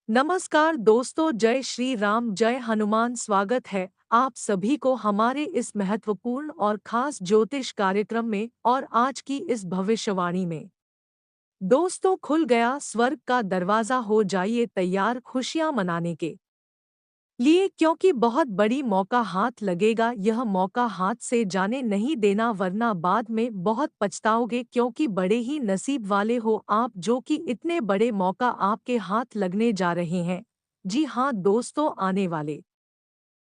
नमस्कार दोस्तों, जय श्री राम, जय हनुमान। स्वागत है आप सभी को हमारे इस महत्वपूर्ण और खास ज्योतिष कार्यक्रम में और आज की इस भविष्यवाणी में। दोस्तों, खुल गया स्वर्ग का दरवाजा, हो जाइए तैयार खुशियां मनाने के लिए, क्योंकि बहुत बड़ी मौका हाथ लगेगा। यह मौका हाथ से जाने नहीं देना, वरना बाद में बहुत पछताओगे, क्योंकि बड़े ही नसीब वाले हो आप जो कि इतने बड़े मौका आपके हाथ लगने जा रहे हैं। जी हाँ दोस्तों, आने वाले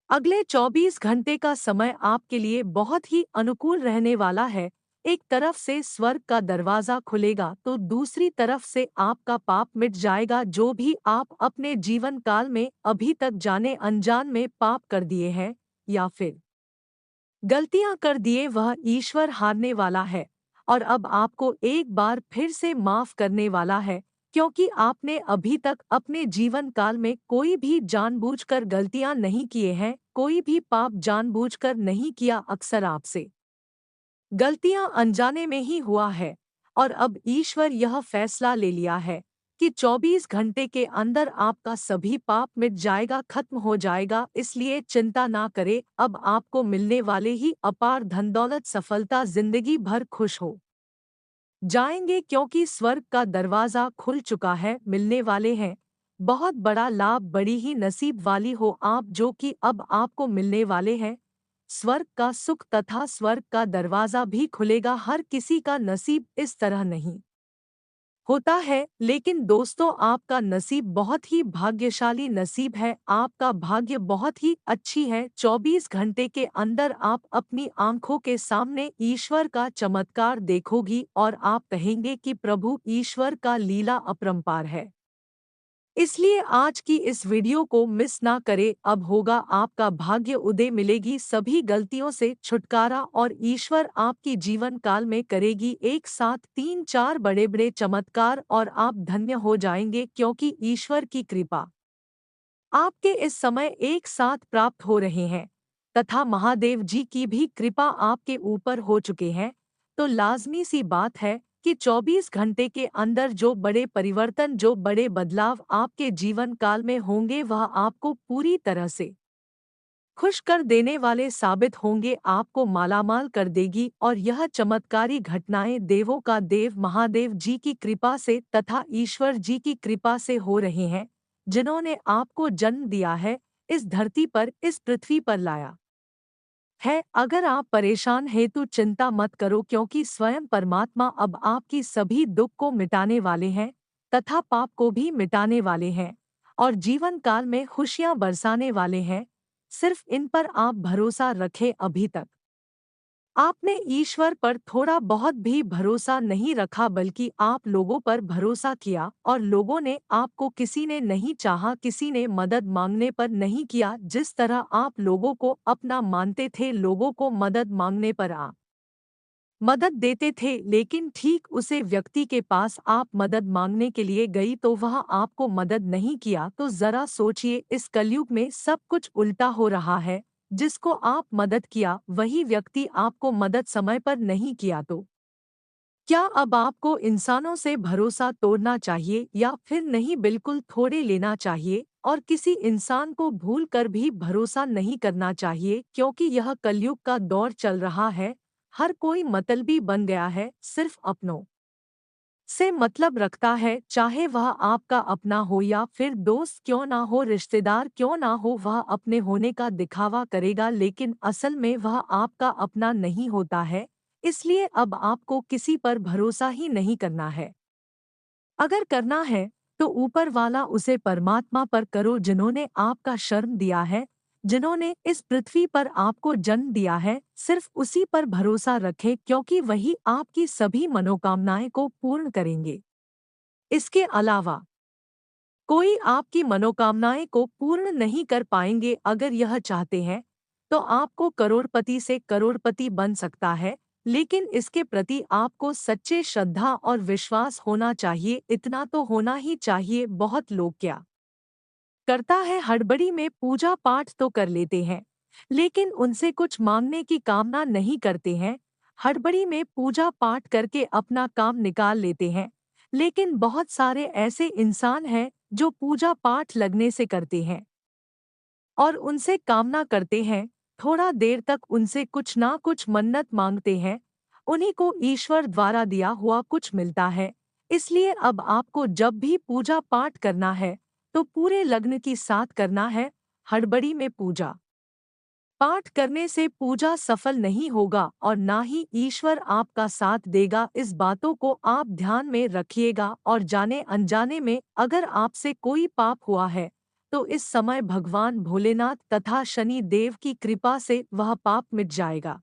अगले 24 घंटे का समय आपके लिए बहुत ही अनुकूल रहने वाला है। एक तरफ से स्वर्ग का दरवाजा खुलेगा तो दूसरी तरफ से आपका पाप मिट जाएगा। जो भी आप अपने जीवन काल में अभी तक जाने अनजान में पाप कर दिए हैं या फिर गलतियां कर दिए, वह ईश्वर हारने वाला है और अब आपको एक बार फिर से माफ करने वाला है, क्योंकि आपने अभी तक अपने जीवन काल में कोई भी जानबूझकर गलतियां नहीं किए हैं, कोई भी पाप जानबूझकर नहीं किया। अक्सर आपसे गलतियां अनजाने में ही हुआ है और अब ईश्वर यह फैसला ले लिया है कि 24 घंटे के अंदर आपका सभी पाप मिट जाएगा, खत्म हो जाएगा। इसलिए चिंता ना करें, अब आपको मिलने वाले ही अपार धन दौलत, सफलता, जिंदगी भर खुश हो जाएंगे, क्योंकि स्वर्ग का दरवाजा खुल चुका है। मिलने वाले हैं बहुत बड़ा लाभ, बड़ी ही नसीब वाली हो आप जो कि अब आपको मिलने वाले हैं स्वर्ग का सुख, तथा स्वर्ग का दरवाजा भी खुलेगा। हर किसी का नसीब इस तरह नहीं होता है, लेकिन दोस्तों आपका नसीब बहुत ही भाग्यशाली नसीब है, आपका भाग्य बहुत ही अच्छी है। 24 घंटे के अंदर आप अपनी आंखों के सामने ईश्वर का चमत्कार देखोगी और आप कहेंगे कि प्रभु ईश्वर का लीला अपरंपार है। इसलिए आज की इस वीडियो को मिस ना करें। अब होगा आपका भाग्य उदय, मिलेगी सभी गलतियों से छुटकारा और ईश्वर आपकी जीवन काल में करेगी एक साथ 3-4 बड़े बड़े चमत्कार और आप धन्य हो जाएंगे, क्योंकि ईश्वर की कृपा आपके इस समय एक साथ प्राप्त हो रहे हैं तथा महादेव जी की भी कृपा आपके ऊपर हो चुके हैं। तो लाजमी सी बात है कि 24 घंटे के अंदर जो बड़े परिवर्तन, जो बड़े बदलाव आपके जीवन काल में होंगे, वह आपको पूरी तरह से खुश कर देने वाले साबित होंगे, आपको मालामाल कर देगी। और यह चमत्कारी घटनाएं देवों का देव महादेव जी की कृपा से तथा ईश्वर जी की कृपा से हो रहे हैं, जिन्होंने आपको जन्म दिया है, इस धरती पर, इस पृथ्वी पर लाया है। अगर आप परेशान हैं तो चिंता मत करो, क्योंकि स्वयं परमात्मा अब आपकी सभी दुख को मिटाने वाले हैं तथा पाप को भी मिटाने वाले हैं और जीवन काल में खुशियां बरसाने वाले हैं। सिर्फ इन पर आप भरोसा रखें। अभी तक आपने ईश्वर पर थोड़ा बहुत भी भरोसा नहीं रखा, बल्कि आप लोगों पर भरोसा किया और लोगों ने आपको, किसी ने नहीं चाहा, किसी ने मदद मांगने पर नहीं किया। जिस तरह आप लोगों को अपना मानते थे, लोगों को मदद मांगने पर आप मदद देते थे, लेकिन ठीक उसे व्यक्ति के पास आप मदद मांगने के लिए गई तो वह आपको मदद नहीं किया। तो जरा सोचिए, इस कलयुग में सब कुछ उल्टा हो रहा है। जिसको आप मदद किया, वही व्यक्ति आपको मदद समय पर नहीं किया। तो क्या अब आपको इंसानों से भरोसा तोड़ना चाहिए या फिर नहीं, बिल्कुल थोड़े लेना चाहिए और किसी इंसान को भूल कर भी भरोसा नहीं करना चाहिए, क्योंकि यह कलयुग का दौर चल रहा है। हर कोई मतलबी बन गया है, सिर्फ अपनों से मतलब रखता है, चाहे वह आपका अपना हो या फिर दोस्त क्यों ना हो, रिश्तेदार क्यों ना हो। वह अपने होने का दिखावा करेगा, लेकिन असल में वह आपका अपना नहीं होता है। इसलिए अब आपको किसी पर भरोसा ही नहीं करना है। अगर करना है तो ऊपर वाला उसे परमात्मा पर करो, जिन्होंने आपका शर्म दिया है, जिन्होंने इस पृथ्वी पर आपको जन्म दिया है, सिर्फ उसी पर भरोसा रखें, क्योंकि वही आपकी सभी मनोकामनाएं को पूर्ण करेंगे। इसके अलावा कोई आपकी मनोकामनाएं को पूर्ण नहीं कर पाएंगे। अगर यह चाहते हैं तो आपको करोड़पति से करोड़पति बन सकता है, लेकिन इसके प्रति आपको सच्चे श्रद्धा और विश्वास होना चाहिए। इतना तो होना ही चाहिए। बहुत लोग क्या करता है, हड़बड़ी में पूजा पाठ तो कर लेते हैं, लेकिन उनसे कुछ मांगने की कामना नहीं करते हैं। हड़बड़ी में पूजा पाठ करके अपना काम निकाल लेते हैं, लेकिन बहुत सारे ऐसे इंसान हैं जो पूजा पाठ लगने से करते हैं और उनसे कामना करते हैं, थोड़ा देर तक उनसे कुछ ना कुछ मन्नत मांगते हैं, उन्हीं को ईश्वर द्वारा दिया हुआ कुछ मिलता है। इसलिए अब आपको जब भी पूजा पाठ करना है, तो पूरे लग्न की साथ करना है, हड़बड़ी में पूजा पाठ करने से पूजा सफल नहीं होगा और ना ही ईश्वर आपका साथ देगा। इस बातों को आप ध्यान में रखिएगा और जाने अनजाने में अगर आपसे कोई पाप हुआ है, तो इस समय भगवान भोलेनाथ तथा शनि देव की कृपा से वह पाप मिट जाएगा।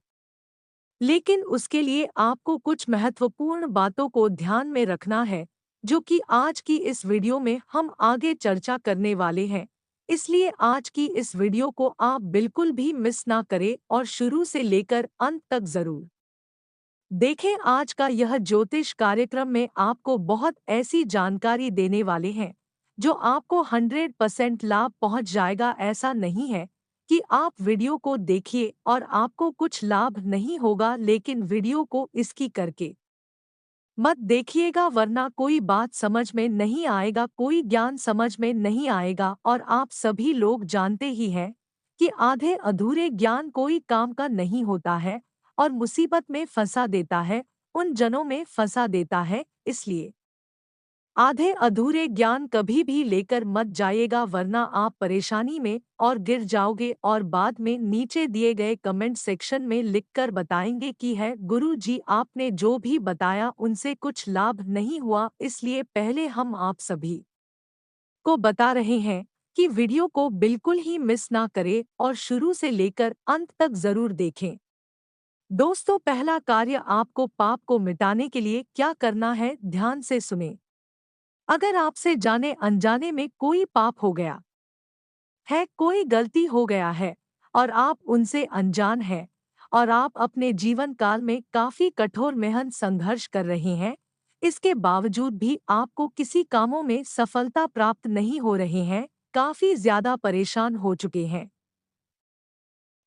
लेकिन उसके लिए आपको कुछ महत्वपूर्ण बातों को ध्यान में रखना है, जो कि आज की इस वीडियो में हम आगे चर्चा करने वाले हैं। इसलिए आज की इस वीडियो को आप बिल्कुल भी मिस ना करें और शुरू से लेकर अंत तक जरूर देखें। आज का यह ज्योतिष कार्यक्रम में आपको बहुत ऐसी जानकारी देने वाले हैं जो आपको 100% लाभ पहुंच जाएगा। ऐसा नहीं है कि आप वीडियो को देखिए और आपको कुछ लाभ नहीं होगा, लेकिन वीडियो को इसकी करके मत देखिएगा, वरना कोई बात समझ में नहीं आएगा, कोई ज्ञान समझ में नहीं आएगा। और आप सभी लोग जानते ही हैं कि आधे अधूरे ज्ञान कोई काम का नहीं होता है और मुसीबत में फंसा देता है, उन जनों में फंसा देता है। इसलिए आधे अधूरे ज्ञान कभी भी लेकर मत जाइएगा, वरना आप परेशानी में और गिर जाओगे और बाद में नीचे दिए गए कमेंट सेक्शन में लिखकर बताएंगे कि है गुरु जी, आपने जो भी बताया उनसे कुछ लाभ नहीं हुआ। इसलिए पहले हम आप सभी को बता रहे हैं कि वीडियो को बिल्कुल ही मिस ना करें और शुरू से लेकर अंत तक जरूर देखें। दोस्तों, पहला कार्य आपको पाप को मिटाने के लिए क्या करना है, ध्यान से सुने। अगर आपसे जाने अनजाने में कोई पाप हो गया है, कोई गलती हो गया है और आप उनसे अनजान हैं और आप अपने जीवन काल में काफी कठोर मेहनत संघर्ष कर रहे हैं, इसके बावजूद भी आपको किसी कामों में सफलता प्राप्त नहीं हो रहे हैं, काफी ज्यादा परेशान हो चुके हैं,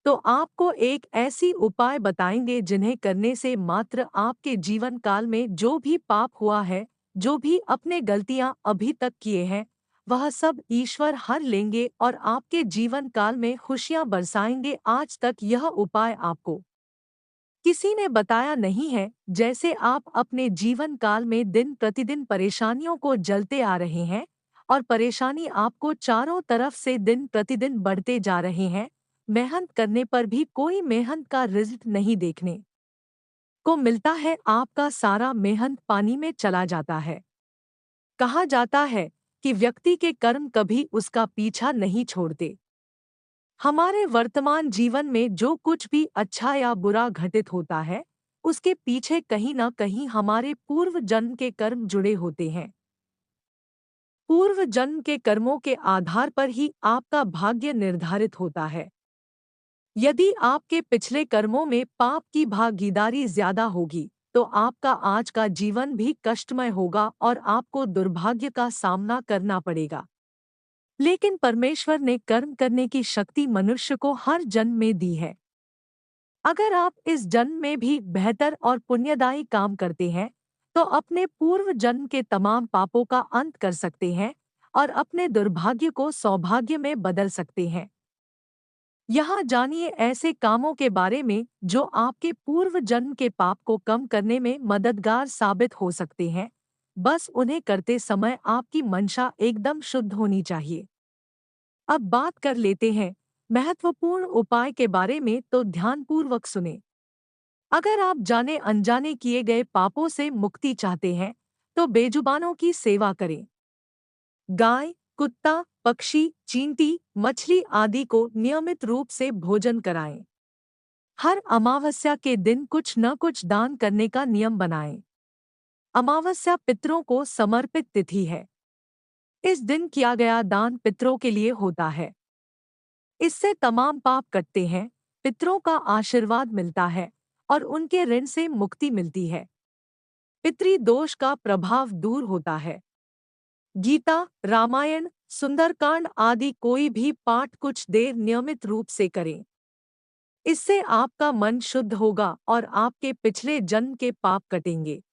तो आपको एक ऐसी उपाय बताएंगे जिन्हें करने से मात्र आपके जीवन काल में जो भी पाप हुआ है, जो भी अपने गलतियां अभी तक किए हैं, वह सब ईश्वर हर लेंगे और आपके जीवन काल में खुशियां बरसाएंगे। आज तक यह उपाय आपको किसी ने बताया नहीं है। जैसे आप अपने जीवन काल में दिन प्रतिदिन परेशानियों को जलते आ रहे हैं और परेशानी आपको चारों तरफ से दिन प्रतिदिन बढ़ते जा रहे हैं, मेहनत करने पर भी कोई मेहनत का रिजल्ट नहीं देखने को मिलता है, आपका सारा मेहनत पानी में चला जाता है। कहा जाता है कि व्यक्ति के कर्म कभी उसका पीछा नहीं छोड़ते। हमारे वर्तमान जीवन में जो कुछ भी अच्छा या बुरा घटित होता है, उसके पीछे कहीं न कहीं हमारे पूर्व जन्म के कर्म जुड़े होते हैं। पूर्व जन्म के कर्मों के आधार पर ही आपका भाग्य निर्धारित होता है। यदि आपके पिछले कर्मों में पाप की भागीदारी ज्यादा होगी, तो आपका आज का जीवन भी कष्टमय होगा और आपको दुर्भाग्य का सामना करना पड़ेगा। लेकिन परमेश्वर ने कर्म करने की शक्ति मनुष्य को हर जन्म में दी है। अगर आप इस जन्म में भी बेहतर और पुण्यदायी काम करते हैं, तो अपने पूर्व जन्म के तमाम पापों का अंत कर सकते हैं और अपने दुर्भाग्य को सौभाग्य में बदल सकते हैं। यहाँ जानिए ऐसे कामों के बारे में जो आपके पूर्व जन्म के पाप को कम करने में मददगार साबित हो सकते हैं। बस उन्हें करते समय आपकी मंशा एकदम शुद्ध होनी चाहिए। अब बात कर लेते हैं महत्वपूर्ण उपाय के बारे में, तो ध्यानपूर्वक सुने। अगर आप जाने अनजाने किए गए पापों से मुक्ति चाहते हैं, तो बेजुबानों की सेवा करें। गाय, कुत्ता, पक्षी, चींटी, मछली आदि को नियमित रूप से भोजन कराएं। हर अमावस्या के दिन कुछ न कुछ दान करने का नियम बनाएं। अमावस्या पितरों को समर्पित तिथि है। इस दिन किया गया दान पितरों के लिए होता है। इससे तमाम पाप कटते हैं, पितरों का आशीर्वाद मिलता है और उनके ऋण से मुक्ति मिलती है। पितृ दोष का प्रभाव दूर होता है। गीता, रामायण, सुंदरकांड आदि कोई भी पाठ कुछ देर नियमित रूप से करें। इससे आपका मन शुद्ध होगा और आपके पिछले जन्म के पाप कटेंगे।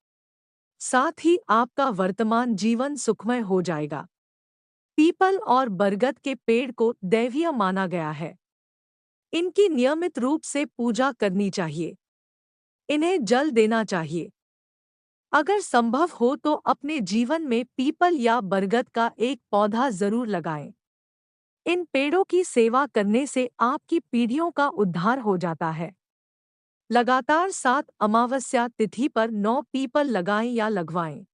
साथ ही आपका वर्तमान जीवन सुखमय हो जाएगा। पीपल और बरगद के पेड़ को दैवीय माना गया है। इनकी नियमित रूप से पूजा करनी चाहिए। इन्हें जल देना चाहिए। अगर संभव हो तो अपने जीवन में पीपल या बरगद का एक पौधा जरूर लगाएं। इन पेड़ों की सेवा करने से आपकी पीढ़ियों का उद्धार हो जाता है। लगातार 7 अमावस्या तिथि पर 9 पीपल लगाएं या लगवाएं।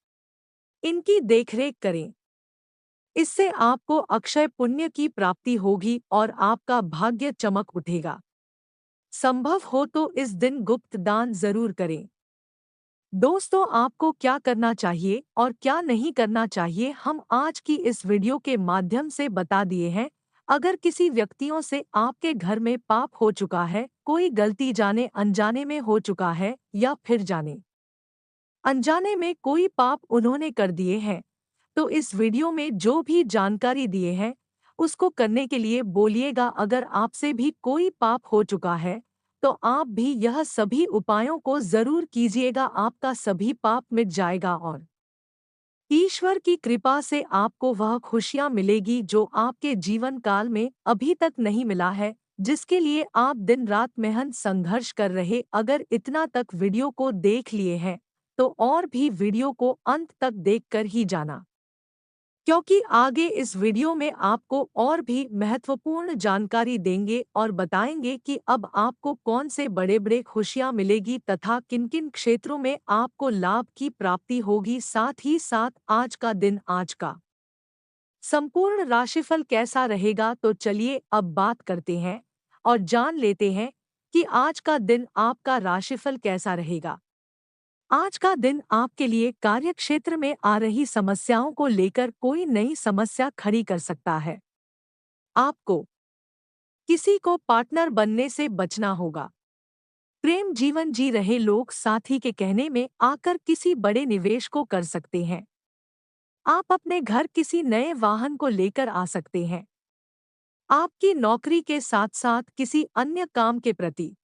इनकी देखरेख करें। इससे आपको अक्षय पुण्य की प्राप्ति होगी और आपका भाग्य चमक उठेगा। संभव हो तो इस दिन गुप्त दान जरूर करें। दोस्तों, आपको क्या करना चाहिए और क्या नहीं करना चाहिए हम आज की इस वीडियो के माध्यम से बता दिए हैं। अगर किसी व्यक्तियों से आपके घर में पाप हो चुका है, कोई गलती जाने अनजाने में हो चुका है या फिर जाने अनजाने में कोई पाप उन्होंने कर दिए हैं, तो इस वीडियो में जो भी जानकारी दिए हैं उसको करने के लिए बोलिएगा। अगर आपसे भी कोई पाप हो चुका है तो आप भी यह सभी उपायों को जरूर कीजिएगा। आपका सभी पाप मिट जाएगा और ईश्वर की कृपा से आपको वह खुशियां मिलेगी जो आपके जीवन काल में अभी तक नहीं मिला है, जिसके लिए आप दिन रात मेहनत संघर्ष कर रहे। अगर इतना तक वीडियो को देख लिए हैं तो और भी वीडियो को अंत तक देखकर ही जाना, क्योंकि आगे इस वीडियो में आपको और भी महत्वपूर्ण जानकारी देंगे और बताएंगे कि अब आपको कौन से बड़े बड़े खुशियां मिलेगी तथा किन किन क्षेत्रों में आपको लाभ की प्राप्ति होगी। साथ ही साथ आज का दिन, आज का संपूर्ण राशिफल कैसा रहेगा, तो चलिए अब बात करते हैं और जान लेते हैं कि आज का दिन आपका राशिफल कैसा रहेगा। आज का दिन आपके लिए कार्यक्षेत्र में आ रही समस्याओं को लेकर कोई नई समस्या खड़ी कर सकता है। आपको किसी को पार्टनर बनने से बचना होगा। प्रेम जीवन जी रहे लोग साथी के कहने में आकर किसी बड़े निवेश को कर सकते हैं। आप अपने घर किसी नए वाहन को लेकर आ सकते हैं। आपकी नौकरी के साथ साथ किसी अन्य काम के प्रति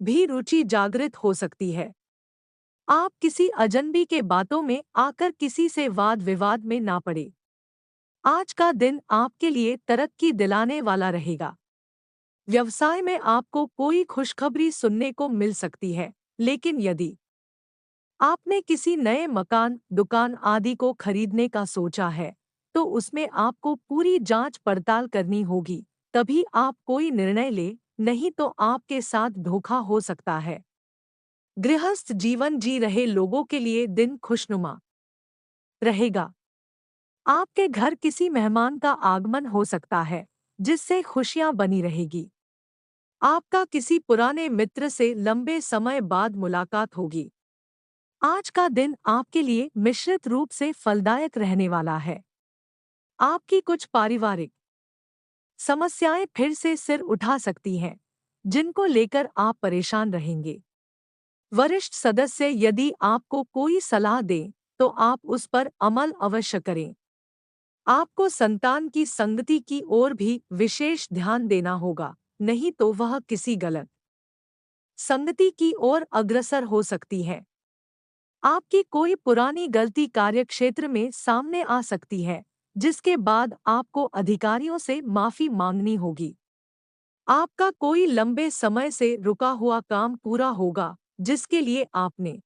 भी रुचि जागृत हो सकती है। आप किसी अजनबी के बातों में आकर किसी से वाद विवाद में ना पड़े। आज का दिन आपके लिए तरक्की दिलाने वाला रहेगा। व्यवसाय में आपको कोई खुशखबरी सुनने को मिल सकती है, लेकिन यदि आपने किसी नए मकान, दुकान आदि को खरीदने का सोचा है, तो उसमें आपको पूरी जांच पड़ताल करनी होगी, तभी आप कोई निर्णय ले, नहीं तो आपके साथ धोखा हो सकता है। गृहस्थ जीवन जी रहे लोगों के लिए दिन खुशनुमा रहेगा। आपके घर किसी मेहमान का आगमन हो सकता है, जिससे खुशियां बनी रहेगी। आपका किसी पुराने मित्र से लंबे समय बाद मुलाकात होगी। आज का दिन आपके लिए मिश्रित रूप से फलदायक रहने वाला है। आपकी कुछ पारिवारिक समस्याएं फिर से सिर उठा सकती हैं, जिनको लेकर आप परेशान रहेंगे। वरिष्ठ सदस्य यदि आपको कोई सलाह दें, तो आप उस पर अमल अवश्य करें। आपको संतान की संगति की ओर भी विशेष ध्यान देना होगा, नहीं तो वह किसी गलत संगति की ओर अग्रसर हो सकती है। आपकी कोई पुरानी गलती कार्यक्षेत्र में सामने आ सकती है, जिसके बाद आपको अधिकारियों से माफी मांगनी होगी। आपका कोई लंबे समय से रुका हुआ काम पूरा होगा, जिसके लिए आपने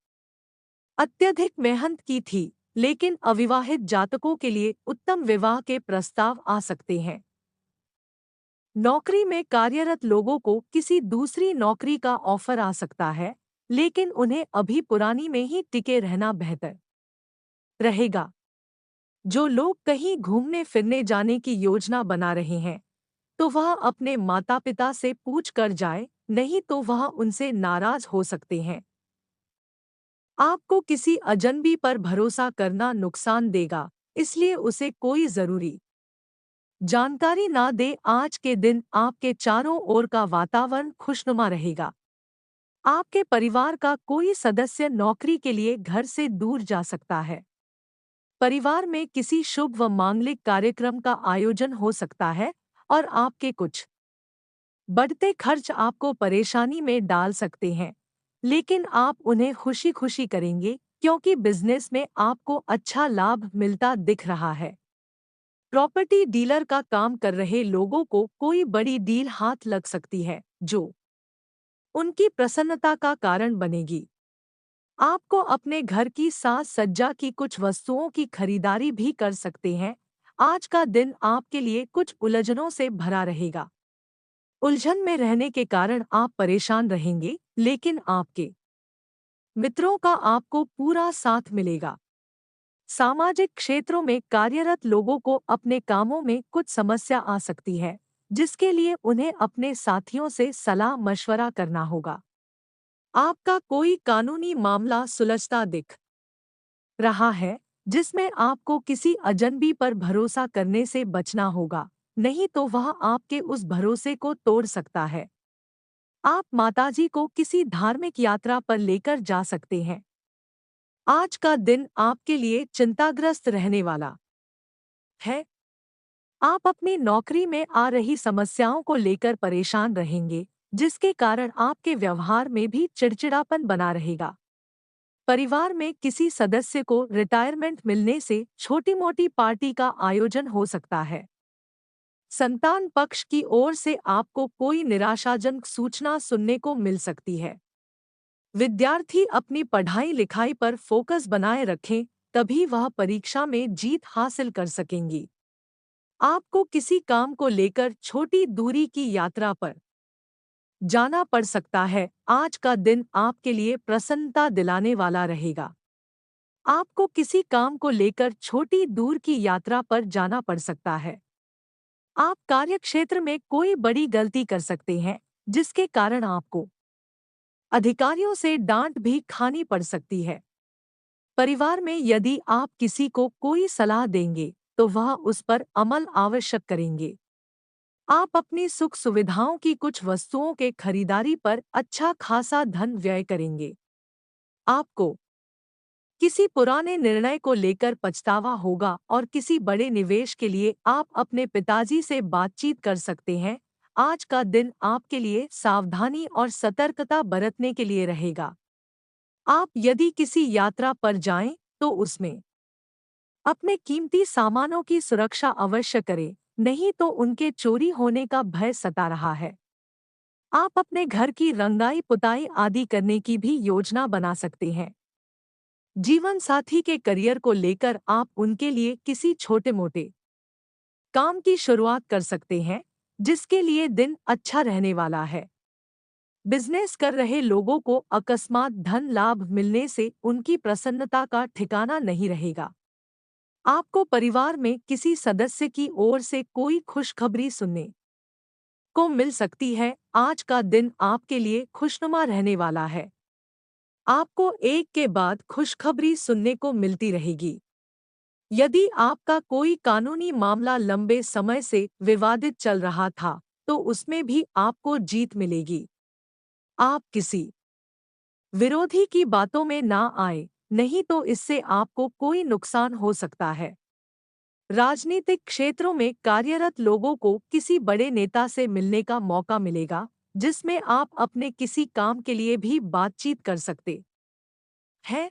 अत्यधिक मेहनत की थी, लेकिन अविवाहित जातकों के लिए उत्तम विवाह के प्रस्ताव आ सकते हैं। नौकरी में कार्यरत लोगों को किसी दूसरी नौकरी का ऑफर आ सकता है, लेकिन उन्हें अभी पुरानी में ही टिके रहना बेहतर रहेगा। जो लोग कहीं घूमने फिरने जाने की योजना बना रहे हैं, तो वह अपने माता पिता से पूछ कर जाए, नहीं तो वह उनसे नाराज हो सकते हैं। आपको किसी अजनबी पर भरोसा करना नुकसान देगा, इसलिए उसे कोई जरूरी जानकारी ना दे। आज के दिन आपके चारों ओर का वातावरण खुशनुमा रहेगा। आपके परिवार का कोई सदस्य नौकरी के लिए घर से दूर जा सकता है। परिवार में किसी शुभ व मांगलिक कार्यक्रम का आयोजन हो सकता है और आपके कुछ बढ़ते खर्च आपको परेशानी में डाल सकते हैं, लेकिन आप उन्हें खुशी खुशी करेंगे, क्योंकि बिजनेस में आपको अच्छा लाभ मिलता दिख रहा है। प्रॉपर्टी डीलर का काम कर रहे लोगों को कोई बड़ी डील हाथ लग सकती है जो उनकी प्रसन्नता का कारण बनेगी। आपको अपने घर की साज सज्जा की कुछ वस्तुओं की खरीदारी भी कर सकते हैं। आज का दिन आपके लिए कुछ उलझनों से भरा रहेगा। उलझन में रहने के कारण आप परेशान रहेंगे, लेकिन आपके मित्रों का आपको पूरा साथ मिलेगा। सामाजिक क्षेत्रों में कार्यरत लोगों को अपने कामों में कुछ समस्या आ सकती है, जिसके लिए उन्हें अपने साथियों से सलाह मशवरा करना होगा। आपका कोई कानूनी मामला सुलझता दिख रहा है, जिसमें आपको किसी अजनबी पर भरोसा करने से बचना होगा, नहीं तो वह आपके उस भरोसे को तोड़ सकता है। आप माताजी को किसी धार्मिक यात्रा पर लेकर जा सकते हैं। आज का दिन आपके लिए चिंताग्रस्त रहने वाला है। आप अपनी नौकरी में आ रही समस्याओं को लेकर परेशान रहेंगे, जिसके कारण आपके व्यवहार में भी चिड़चिड़ापन बना रहेगा। परिवार में किसी सदस्य को रिटायरमेंट मिलने से छोटी-मोटी पार्टी का आयोजन हो सकता है। संतान पक्ष की ओर से आपको कोई निराशाजनक सूचना सुनने को मिल सकती है। विद्यार्थी अपनी पढ़ाई लिखाई पर फोकस बनाए रखें, तभी वह परीक्षा में जीत हासिल कर सकेंगी। आपको किसी काम को लेकर छोटी दूरी की यात्रा पर जाना पड़ सकता है। आज का दिन आपके लिए प्रसन्नता दिलाने वाला रहेगा। आपको किसी काम को लेकर छोटी दूर की यात्रा पर जाना पड़ सकता है। आप कार्यक्षेत्र में कोई बड़ी गलती कर सकते हैं, जिसके कारण आपको अधिकारियों से डांट भी खानी पड़ सकती है। परिवार में यदि आप किसी को कोई सलाह देंगे, तो वह उस पर अमल आवश्यक करेंगे। आप अपनी सुख सुविधाओं की कुछ वस्तुओं के खरीदारी पर अच्छा खासा धन व्यय करेंगे। आपको किसी पुराने निर्णय को लेकर पछतावा होगा और किसी बड़े निवेश के लिए आप अपने पिताजी से बातचीत कर सकते हैं। आज का दिन आपके लिए सावधानी और सतर्कता बरतने के लिए रहेगा। आप यदि किसी यात्रा पर जाएं, तो उसमें अपने कीमती सामानों की सुरक्षा अवश्य करें, नहीं तो उनके चोरी होने का भय सता रहा है। आप अपने घर की रंगाई पुताई आदि करने की भी योजना बना सकते हैं। जीवन साथी के करियर को लेकर आप उनके लिए किसी छोटे मोटे काम की शुरुआत कर सकते हैं, जिसके लिए दिन अच्छा रहने वाला है। बिजनेस कर रहे लोगों को अकस्मात धन लाभ मिलने से उनकी प्रसन्नता का ठिकाना नहीं रहेगा। आपको परिवार में किसी सदस्य की ओर से कोई खुशखबरी सुनने को मिल सकती है। आज का दिन आपके लिए खुशनुमा रहने वाला है। आपको एक के बाद खुशखबरी सुनने को मिलती रहेगी। यदि आपका कोई कानूनी मामला लंबे समय से विवादित चल रहा था, तो उसमें भी आपको जीत मिलेगी। आप किसी विरोधी की बातों में ना आए, नहीं तो इससे आपको कोई नुकसान हो सकता है। राजनीतिक क्षेत्रों में कार्यरत लोगों को किसी बड़े नेता से मिलने का मौका मिलेगा, जिसमें आप अपने किसी काम के लिए भी बातचीत कर सकते हैं।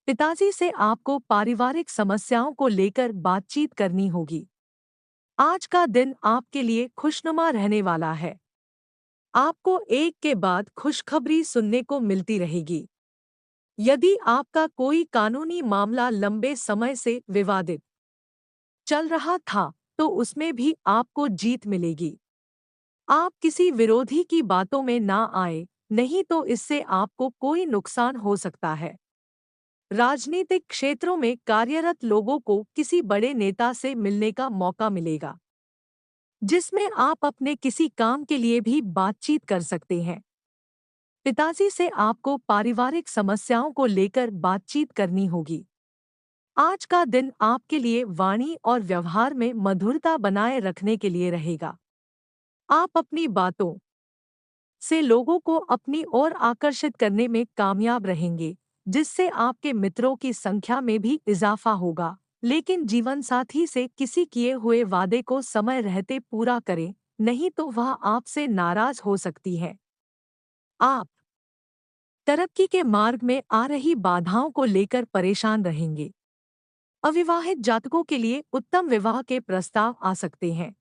पिताजी से आपको पारिवारिक समस्याओं को लेकर बातचीत करनी होगी। आज का दिन आपके लिए खुशनुमा रहने वाला है। आपको एक के बाद खुशखबरी सुनने को मिलती रहेगी। यदि आपका कोई कानूनी मामला लंबे समय से विवादित चल रहा था, तो उसमें भी आपको जीत मिलेगी। आप किसी विरोधी की बातों में ना आए, नहीं तो इससे आपको कोई नुकसान हो सकता है। राजनीतिक क्षेत्रों में कार्यरत लोगों को किसी बड़े नेता से मिलने का मौका मिलेगा, जिसमें आप अपने किसी काम के लिए भी बातचीत कर सकते हैं। पिताजी से आपको पारिवारिक समस्याओं को लेकर बातचीत करनी होगी। आज का दिन आपके लिए वाणी और व्यवहार में मधुरता बनाए रखने के लिए रहेगा। आप अपनी बातों से लोगों को अपनी ओर आकर्षित करने में कामयाब रहेंगे, जिससे आपके मित्रों की संख्या में भी इजाफा होगा। लेकिन जीवनसाथी से किसी किए हुए वादे को समय रहते पूरा करें, नहीं तो वह आपसे नाराज हो सकती है। आप तरक्की के मार्ग में आ रही बाधाओं को लेकर परेशान रहेंगे। अविवाहित जातकों के लिए उत्तम विवाह के प्रस्ताव आ सकते हैं।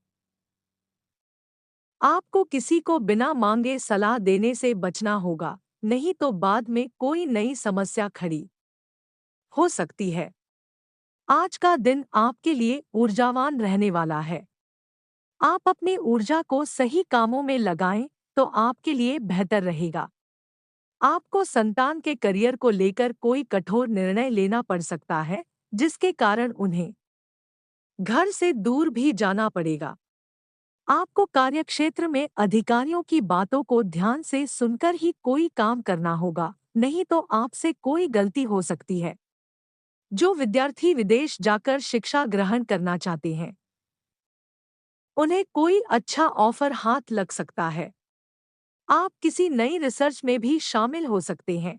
आपको किसी को बिना मांगे सलाह देने से बचना होगा, नहीं तो बाद में कोई नई समस्या खड़ी हो सकती है। आज का दिन आपके लिए ऊर्जावान रहने वाला है। आप अपनी ऊर्जा को सही कामों में लगाएं तो आपके लिए बेहतर रहेगा। आपको संतान के करियर को लेकर कोई कठोर निर्णय लेना पड़ सकता है, जिसके कारण उन्हें घर से दूर भी जाना पड़ेगा। आपको कार्यक्षेत्र में अधिकारियों की बातों को ध्यान से सुनकर ही कोई काम करना होगा, नहीं तो आपसे कोई गलती हो सकती है। जो विद्यार्थी विदेश जाकर शिक्षा ग्रहण करना चाहते हैं, उन्हें कोई अच्छा ऑफर हाथ लग सकता है। आप किसी नई रिसर्च में भी शामिल हो सकते हैं।